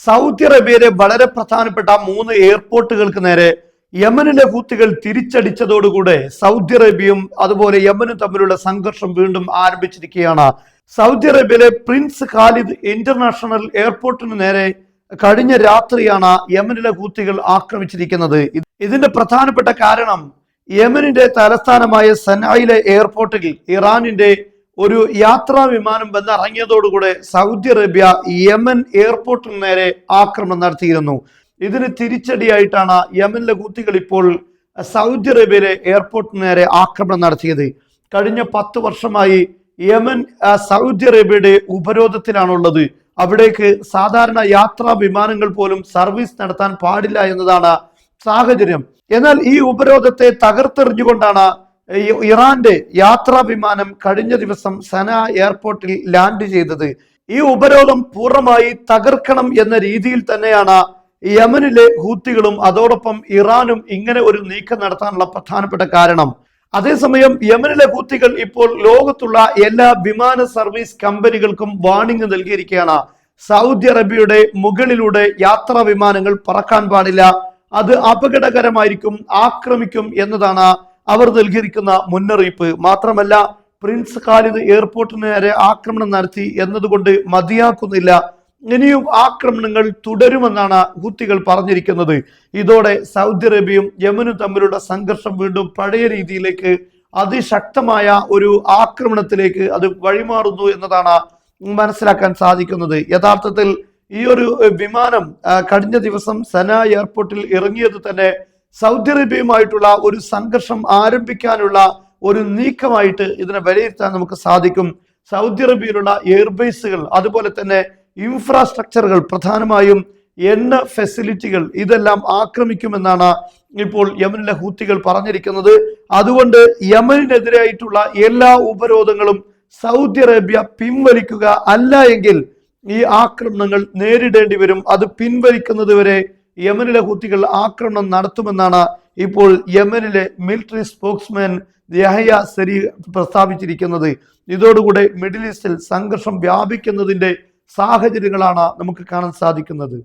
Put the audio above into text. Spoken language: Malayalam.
സൗദി അറേബ്യയിലെ വളരെ പ്രധാനപ്പെട്ട 3 എയർപോർട്ടുകൾക്ക് നേരെ യമനിലെ ഹൂത്തികൾ തിരിച്ചടിച്ചതോടുകൂടെ സൗദി അറേബ്യയും അതുപോലെ യമനും തമ്മിലുള്ള സംഘർഷം വീണ്ടും ആരംഭിച്ചിരിക്കുകയാണ്. സൗദി അറേബ്യയിലെ പ്രിൻസ് ഖാലിദ് ഇന്റർനാഷണൽ എയർപോർട്ടിന് നേരെ കഴിഞ്ഞ രാത്രിയാണ് യമനിലെ ഹൂത്തികൾ ആക്രമിച്ചിരിക്കുന്നത്. ഇതിന്റെ പ്രധാനപ്പെട്ട കാരണം യമനിന്റെ തലസ്ഥാനമായ സനായിലെ എയർപോർട്ടിൽ ഇറാനിന്റെ ഒരു യാത്രാ വിമാനം വന്നിറങ്ങിയതോടുകൂടെ സൗദി അറേബ്യ യമൻ എയർപോർട്ടിന് നേരെ ആക്രമണം നടത്തിയിരുന്നു. ഇതിന് തിരിച്ചടിയായിട്ടാണ് യമനിലെ ഹൂത്തികൾ ഇപ്പോൾ സൗദി അറേബ്യയിലെ എയർപോർട്ടിന് നേരെ ആക്രമണം നടത്തിയത്. കഴിഞ്ഞ 10 വർഷമായി യമൻ സൗദി അറേബ്യയുടെ ഉപരോധത്തിലാണുള്ളത്. അവിടേക്ക് സാധാരണ യാത്രാ വിമാനങ്ങൾ പോലും സർവീസ് നടത്താൻ പാടില്ല എന്നതാണ് സാഹചര്യം. എന്നാൽ ഈ ഉപരോധത്തെ തകർത്തെറിഞ്ഞുകൊണ്ടാണ് ഇറാന്റെ യാത്രാ വിമാനം കഴിഞ്ഞ ദിവസം സന എയർപോർട്ടിൽ ലാൻഡ് ചെയ്തത്. ഈ ഉപരോധം പൂർണ്ണമായി തകർക്കണം എന്ന രീതിയിൽ തന്നെയാണ് യമനിലെ ഹൂത്തികളും അതോടൊപ്പം ഇറാനും ഇങ്ങനെ ഒരു നീക്കം നടത്താനുള്ള പ്രധാനപ്പെട്ട കാരണം. അതേസമയം യമനിലെ ഹൂത്തികൾ ഇപ്പോൾ ലോകത്തുള്ള എല്ലാ വിമാന സർവീസ് കമ്പനികൾക്കും വാർണിംഗ് നൽകിയിരിക്കുകയാണ്. സൗദി അറേബ്യയുടെ മുകളിലൂടെ യാത്രാ വിമാനങ്ങൾ പറക്കാൻ പാടില്ല, അത് അപകടകരമായിരിക്കും, ആക്രമിക്കും എന്നതാണ് അവർ നൽകിയിരിക്കുന്ന മുന്നറിയിപ്പ്. മാത്രമല്ല, പ്രിൻസ് ഖാലിദ് എയർപോർട്ടിന് നേരെ ആക്രമണം നടത്തി എന്നതുകൊണ്ട് മതിയാക്കുന്നില്ല, ഇനിയും ആക്രമണങ്ങൾ തുടരുമെന്നാണ് ഹൂത്തികൾ പറഞ്ഞിരിക്കുന്നത്. ഇതോടെ സൗദി അറേബ്യയും യമനും തമ്മിലുള്ള സംഘർഷം വീണ്ടും പഴയ രീതിയിലേക്ക് അതിശക്തമായ ഒരു ആക്രമണത്തിലേക്ക് അത് വഴിമാറുന്നു എന്നതാണ് മനസ്സിലാക്കാൻ സാധിക്കുന്നത്. യഥാർത്ഥത്തിൽ ഈ ഒരു വിമാനം കഴിഞ്ഞ ദിവസം സന എയർപോർട്ടിൽ ഇറങ്ങിയത് തന്നെ സൗദി അറേബ്യയുമായിട്ടുള്ള ഒരു സംഘർഷം ആരംഭിക്കാനുള്ള ഒരു നീക്കമായിട്ട് ഇതിനെ വിലയിരുത്താൻ നമുക്ക് സാധിക്കും. സൗദി അറേബ്യയിലുള്ള എയർബേസുകൾ അതുപോലെ തന്നെ ഇൻഫ്രാസ്ട്രക്ചറുകൾ, പ്രധാനമായും എണ്ണ ഫെസിലിറ്റികൾ, ഇതെല്ലാം ആക്രമിക്കുമെന്നാണ് ഇപ്പോൾ യമനിലെ ഹൂത്തികൾ പറഞ്ഞിരിക്കുന്നത്. അതുകൊണ്ട് യമനിനെതിരായിട്ടുള്ള എല്ലാ ഉപരോധങ്ങളും സൗദി അറേബ്യ പിൻവലിക്കുക, അല്ല എങ്കിൽ ഈ ആക്രമണങ്ങൾ നേരിടേണ്ടി വരും. അത് പിൻവലിക്കുന്നത് വരെ യമനിലെ ഹൂത്തികൾ ആക്രമണം നടത്തുമെന്നാണ് ഇപ്പോൾ യമനിലെ മിലിറ്ററി സ്പോക്സ്മാൻ യഹ്യ സരി പ്രസ്താവിച്ചിരിക്കുന്നത്. ഇതോടുകൂടെ മിഡിൽ ഈസ്റ്റിൽ സംഘർഷം വ്യാപിക്കുന്നതിന്റെ സാഹചര്യങ്ങളാണ് നമുക്ക് കാണാൻ സാധിക്കുന്നത്.